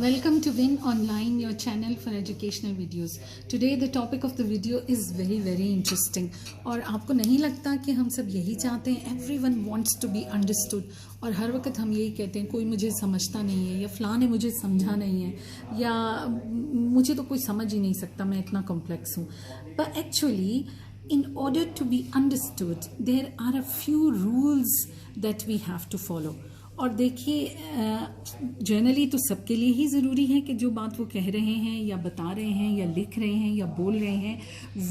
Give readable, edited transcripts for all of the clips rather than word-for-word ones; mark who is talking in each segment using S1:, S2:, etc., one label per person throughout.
S1: Welcome to Win Online, your channel for educational videos. Today the topic of the video is very interesting. और आपको नहीं लगता कि हम सब यही चाहते हैं? Everyone wants to be understood. और हर वक्त हम यही कहते हैं कोई मुझे समझता नहीं है, या फ़लाँ ने मुझे समझा नहीं है, या मुझे तो कोई समझ ही नहीं सकता, मैं इतना कॉम्प्लेक्स हूँ. But actually, in order to be understood, there are a few rules that we have to follow. और देखिए, जनरली तो सबके लिए ही ज़रूरी है कि जो बात वो कह रहे हैं या बता रहे हैं या लिख रहे हैं या बोल रहे हैं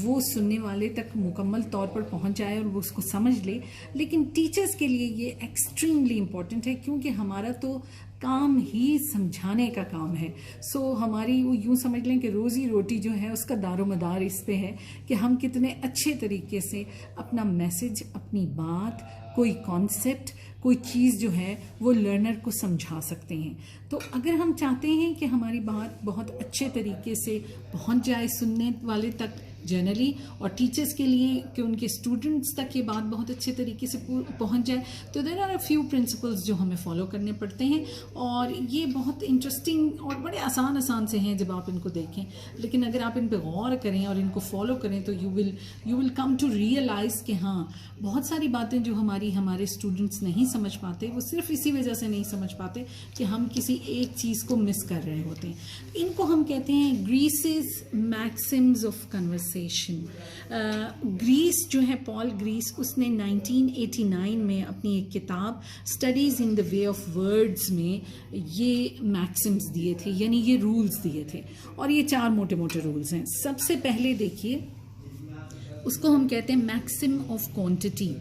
S1: वो सुनने वाले तक मुकम्मल तौर पर पहुंच जाए और वो उसको समझ ले. लेकिन टीचर्स के लिए ये एक्सट्रीमली इम्पॉर्टेंट है, क्योंकि हमारा तो काम ही समझाने का काम है. सो हमारी वो यूँ समझ लें कि रोज़ी रोटी जो है उसका दारोमदार इस पे है कि हम कितने अच्छे तरीके से अपना मैसेज, अपनी बात, कोई कॉन्सेप्ट, कोई चीज़ जो है वो लर्नर को समझा सकते हैं. तो अगर हम चाहते हैं कि हमारी बात बहुत अच्छे तरीके से पहुंच जाए सुनने वाले तक जनरली, और टीचर्स के लिए कि उनके स्टूडेंट्स तक ये बात बहुत अच्छे तरीके से पहुंच जाए, तो there are a few principles जो हमें फॉलो करने पड़ते हैं. और ये बहुत इंटरेस्टिंग और बड़े आसान से हैं जब आप इनको देखें. लेकिन अगर आप इन पर गौर करें और इनको फॉलो करें तो you will come to realise कि हाँ, बहुत सारी बातें जो हमारे स्टूडेंट्स नहीं समझ पाते, वो सिर्फ इसी वजह से नहीं समझ पाते कि हम किसी एक चीज़ को मिस कर रहे होते हैं. इनको हम कहते हैं ग्रीसेस मैक्सिम्स ऑफ कन्वर्सेशन. ग्रीस जो है, पॉल ग्रीस, उसने 1989 में अपनी एक किताब studies in the way of words में ये मैक्सिम्स दिए थे, यानी ये रूल्स दिए थे. और ये 4 मोटे रूल्स हैं. सबसे पहले देखिए, उसको हम कहते हैं मैक्सिम ऑफ क्वांटिटी,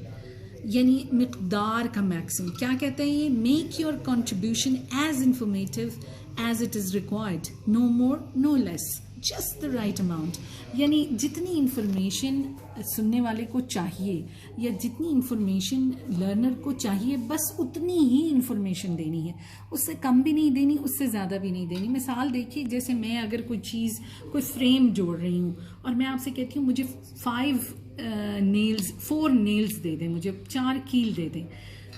S1: यानी मिकदार का मैक्सिम. क्या कहते हैं ये? Make your contribution as informative as it is required, no more no less, just the right amount. यानी जितनी इंफॉर्मेशन सुनने वाले को चाहिए या जितनी इंफॉर्मेशन लर्नर को चाहिए, बस उतनी ही इंफॉर्मेशन देनी है. उससे कम भी नहीं देनी, उससे ज़्यादा भी नहीं देनी. मिसाल देखिए, जैसे मैं अगर कोई चीज़, कोई फ्रेम जोड़ रही हूँ और मैं आपसे कहती हूँ मुझे 4 नेल्स दे दें, मुझे 4 कील दे दें,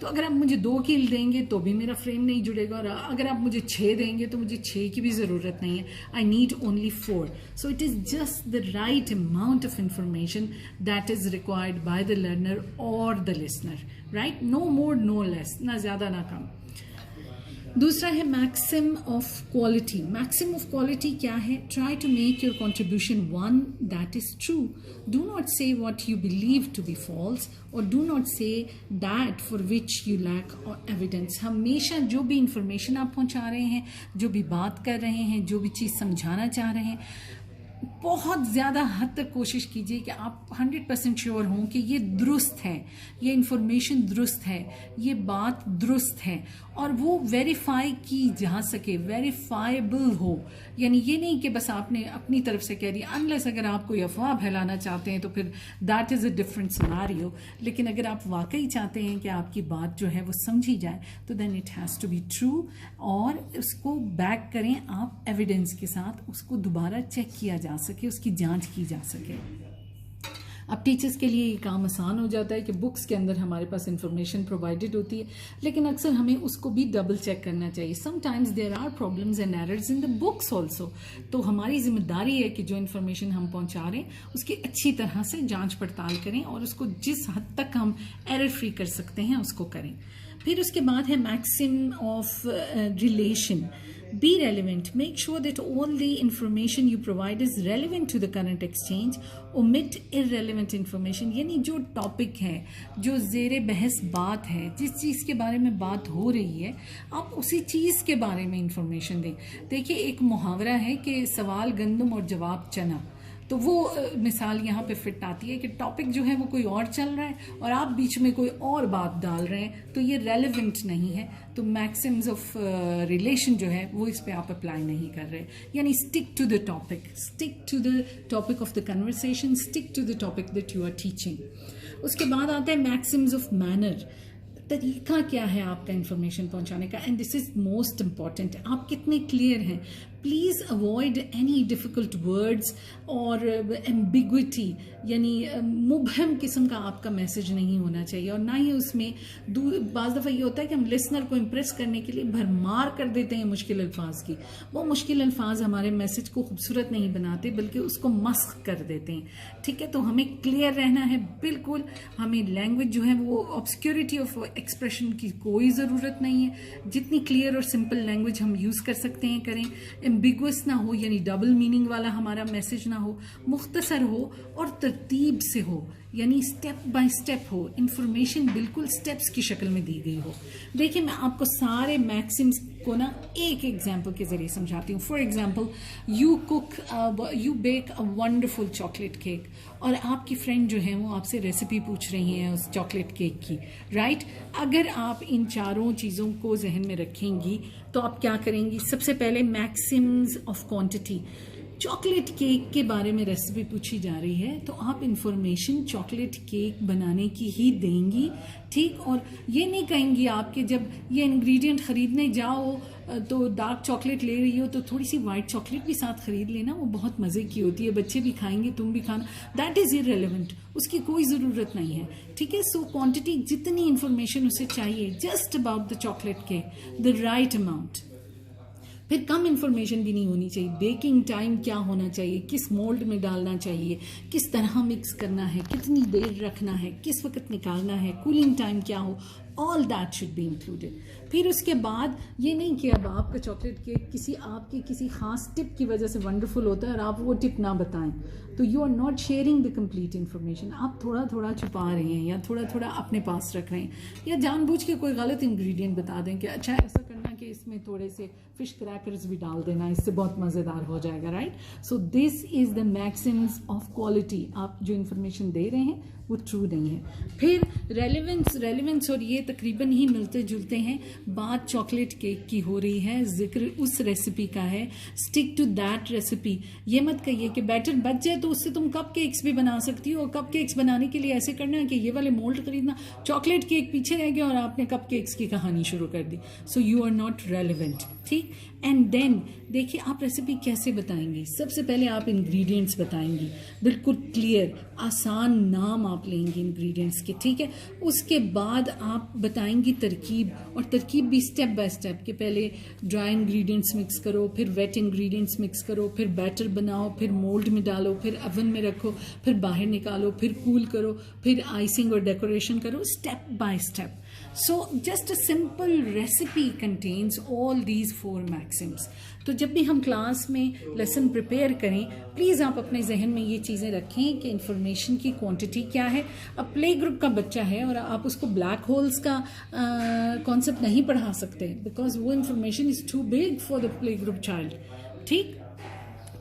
S1: तो अगर आप मुझे 2 कील देंगे तो भी मेरा फ्रेम नहीं जुड़ेगा, और अगर आप मुझे 6 देंगे तो मुझे 6 की भी ज़रूरत नहीं है. I need only 4. So it is just the right amount of information that is required by the learner और the listener, right? No more no less, ना ज़्यादा ना कम. दूसरा है maxim of quality. Maxim of quality क्या है? Try to make your contribution one that is true. Do not say what you believe to be false, और do not say that for which you lack evidence. हमेशा जो भी information आप पहुंचा रहे हैं, जो भी बात कर रहे हैं, जो भी चीज़ समझाना चाह रहे हैं, बहुत ज़्यादा हद तक कोशिश कीजिए कि आप 100% श्योर हों कि ये दुरुस्त है, ये इंफॉर्मेशन दुरुस्त है, ये बात दुरुस्त है, और वो वेरीफाई की जा सके, वेरीफाइबल हो. यानी ये नहीं कि बस आपने अपनी तरफ से कह दिया. अनलेस अगर आप कोई अफवाह फैलाना चाहते हैं तो फिर that is a different scenario. लेकिन अगर आप वाकई चाहते हैं कि आपकी बात जो है वो समझी जाए, तो then it has to be true, और उसको बैक करें आप एविडेंस के साथ, उसको दोबारा चेक किया जा सके, उसकी जांच की जा सके. अब टीचर्स के लिए ये काम आसान हो जाता है कि बुक्स के अंदर हमारे पास इंफॉर्मेशन प्रोवाइडेड होती है, लेकिन अक्सर हमें उसको भी डबल चेक करना चाहिए. Sometimes there are problems and errors in the books also. तो हमारी जिम्मेदारी है कि जो इन्फॉर्मेशन हम पहुंचा रहे हैं उसकी अच्छी तरह से जांच पड़ताल करें, और उसको जिस हद तक हम एरर फ्री कर सकते हैं उसको करें. फिर उसके बाद है maxim of relation. Be relevant. Make sure that all the information you provide is relevant to the current exchange. Omit irrelevant information. यानी जो टॉपिक है, जो ज़ेरे बहस बात है, जिस चीज़ के बारे में बात हो रही है, आप उसी चीज़ के बारे में इंफॉर्मेशन दें. देखिए, एक मुहावरा है कि सवाल गंदम और जवाब चना. तो वो मिसाल यहाँ पे फिट आती है कि टॉपिक जो है वो कोई और चल रहा है और आप बीच में कोई और बात डाल रहे हैं, तो ये रेलेवेंट नहीं है. तो मैक्सिम्स ऑफ रिलेशन जो है वो इस पे आप अप्लाई नहीं कर रहे. यानी stick to the topic, stick to the topic of the conversation, stick to the topic that you are teaching. उसके बाद आता है मैक्सिम्स ऑफ मैनर. तरीका क्या है आपका इंफॉर्मेशन पहुंचाने का, and this is most important. आप कितने क्लियर हैं. Please avoid any difficult words और एम्बिग्विटी, यानी मुबहम किस्म का आपका मैसेज नहीं होना चाहिए। और ना ही उसमें बाज़ दफ़ा ये होता है कि हम लिसनर को इम्प्रेस करने के लिए भरमार कर देते हैं मुश्किल अल्फाज की। वो मुश्किल अल्फाज हमारे मैसेज को खूबसूरत नहीं बनाते बल्कि उसको मस्क कर देते हैं, ठीक है। तो हमें क्लियर रहना है बिल्कुल। हमें लैंग्वेज जो है वो ऑब्सक्योरिटी ऑफ एक्सप्रेशन की कोई ज़रूरत नहीं है। जितनी क्लियर और सिंपल लैंग्वेज हम यूज़ कर सकते हैं करें। एम्बिगुअस ना हो, यानी डबल मीनिंग वाला हमारा मैसेज ना हो, मुख्तसर हो और तरतीब से हो, यानी स्टेप बाय स्टेप हो, इंफॉर्मेशन बिल्कुल स्टेप्स की शक्ल में दी गई हो। देखिए मैं आपको सारे मैक्सिम्स को ना एक एग्जाम्पल के जरिए समझाती हूँ। For example, you bake a wonderful chocolate cake, और आपकी फ्रेंड जो है वो आपसे रेसिपी पूछ रही हैं उस चॉकलेट केक की, राइट। अगर आप इन चारों चीज़ों को जहन में रखेंगी तो आप क्या करेंगी? सबसे पहले Maxim's of quantity. Chocolate cake के बारे में रेसिपी पूछी जा रही है तो आप इंफॉर्मेशन चॉकलेट केक बनाने की ही देंगी, ठीक। और ये नहीं कहेंगी आपके जब ये इंग्रेडिएंट खरीदने जाओ तो डार्क चॉकलेट ले रही हो तो थोड़ी सी वाइट चॉकलेट भी साथ खरीद लेना, वो बहुत मज़े की होती है, बच्चे भी खाएंगे तुम भी खाना। दैट इज़ इररेलेवेंट, उसकी कोई ज़रूरत नहीं है, ठीक है। सो क्वांटिटी, जितनी इंफॉर्मेशन उसे चाहिए just about the chocolate cake, the right amount. फिर कम इंफॉर्मेशन भी नहीं होनी चाहिए। बेकिंग टाइम क्या होना चाहिए, किस मोल्ड में डालना चाहिए, किस तरह मिक्स करना है, कितनी देर रखना है, किस वक्त निकालना है, कूलिंग टाइम क्या हो, all that should be included. फिर उसके बाद ये नहीं कि अब आपका चॉकलेट केक आपकी किसी खास टिप की वजह से वंडरफुल होता है और आप वो टिप ना बताएं, तो you are not sharing the complete information. आप थोड़ा थोड़ा छुपा रहे हैं या थोड़ा थोड़ा अपने पास रख रहे हैं, या जानबूझ के कोई गलत इंग्रेडिएंट बता दें कि अच्छा ऐसा करना कि इसमें थोड़े से फिश क्रैकर्स भी डाल देना, इससे बहुत मज़ेदार हो जाएगा, right. So this is the Maxim's of quality. आप जो इन्फॉर्मेशन दे रहे हैं वो ट्रू नहीं है। फिर रेलेवेंस और ये तकरीबन ही मिलते जुलते हैं। बात चॉकलेट केक की हो रही है, जिक्र उस रेसिपी का है, स्टिक टू दैट रेसिपी। ये मत कहिए कि बैटर बच जाए तो उससे तुम कप केक्स भी बना सकती हो, कप केक्स बनाने के लिए ऐसे करना है कि ये वाले मोल्ड खरीदना, चॉकलेट केक पीछे रह गया और आपने कप केक्स की कहानी शुरू कर दी। So you are not relevant, ठीक। एंड देन देखिए आप रेसिपी कैसे बताएंगे। सबसे पहले आप इंग्रेडिएंट्स बताएंगी, बिल्कुल क्लियर आसान नाम आप लेंगे इंग्रेडिएंट्स के, ठीक है। उसके बाद आप बताएंगी तरकीब, और तरकीब भी स्टेप बाय स्टेप कि पहले ड्राई इंग्रेडिएंट्स मिक्स करो, फिर वेट इंग्रेडिएंट्स मिक्स करो, फिर बैटर बनाओ, फिर मोल्ड में डालो, फिर ओवन में रखो, फिर बाहर निकालो, फिर कूल करो, फिर आइसिंग और डेकोरेशन करो, step by step. So just a simple recipe contains all these 4 maxims. तो जब भी हम क्लास में लेसन प्रिपेयर करें, प्लीज़ आप अपने जहन में ये चीज़ें रखें कि इंफॉर्मेशन की क्वांटिटी क्या है। अब प्ले ग्रुप का बच्चा है और आप उसको ब्लैक होल्स का कॉन्सेप्ट नहीं पढ़ा सकते, बिकॉज वो information is too big for the play group child, ठीक।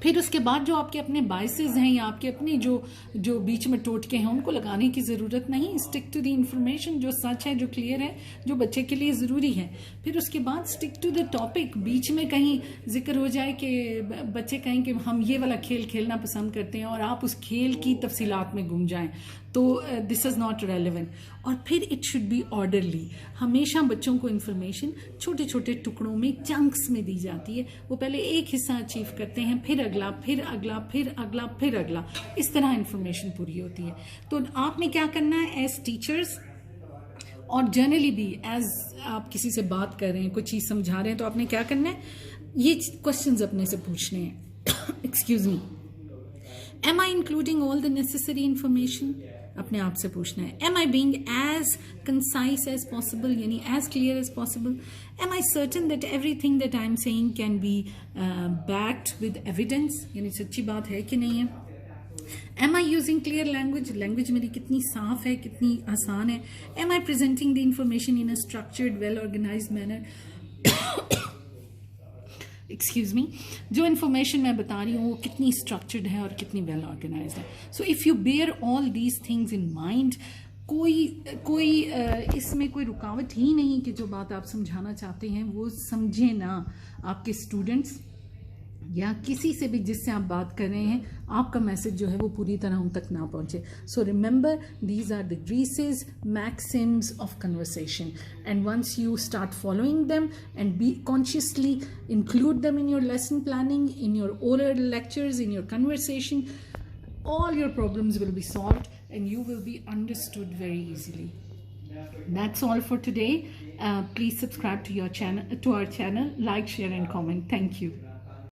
S1: फिर उसके बाद जो आपके अपने बायसेस हैं या आपके अपने जो बीच में टोटके हैं उनको लगाने की ज़रूरत नहीं। स्टिक टू द इंफॉर्मेशन, जो सच है, जो क्लियर है, जो बच्चे के लिए ज़रूरी है। फिर उसके बाद स्टिक टू द टॉपिक। बीच में कहीं जिक्र हो जाए कि बच्चे कहें कि हम ये वाला खेल खेलना पसंद करते हैं और आप उस खेल की तफसीलात में गुम जाएं, तो दिस इज़ नॉट रेलेवेंट। और फिर इट शुड बी ऑर्डरली। हमेशा बच्चों को इन्फॉर्मेशन छोटे छोटे टुकड़ों में, चंक्स में दी जाती है। वो पहले एक हिस्सा अचीव करते हैं, फिर अगला, फिर अगला, फिर अगला, फिर अगला, इस तरह इन्फॉर्मेशन पूरी होती है। तो आपने क्या करना है एज टीचर्स, और जनरली भी एज आप किसी से बात कर रहे हैं, कोई चीज़ समझा रहे हैं, तो आपने क्या करना है, ये क्वेश्चंस अपने से पूछने हैं। Excuse me, am I including all the necessary information, अपने आप से पूछना है। Am I being as concise as possible, यानी as clear as possible. Am I certain that everything that I am saying can be backed with evidence, यानी सच्ची बात है कि नहीं है। Am I using clear language, language मेरी कितनी साफ है, कितनी आसान है। Am I presenting the information in a structured well organised manner. Excuse me, जो इन्फॉर्मेशन मैं बता रही हूँ वो कितनी स्ट्रक्चर्ड है और कितनी वेल ऑर्गेनाइज्ड है। So if you bear all these things in mind, कोई इसमें कोई रुकावट ही नहीं कि जो बात आप समझाना चाहते हैं वो समझे ना आपके स्टूडेंट्स। या किसी से भी जिससे आप बात कर रहे हैं, आपका मैसेज जो है वो पूरी तरह उन तक ना पहुंचे. So remember, these are the Grice's, maxims of conversation, and once you start following them and be consciously include them in your lesson planning, in your oral lectures, in your conversation, all your problems will be solved and you will be understood very easily. That's all for today. Please subscribe to our channel, like, share and comment. Thank you.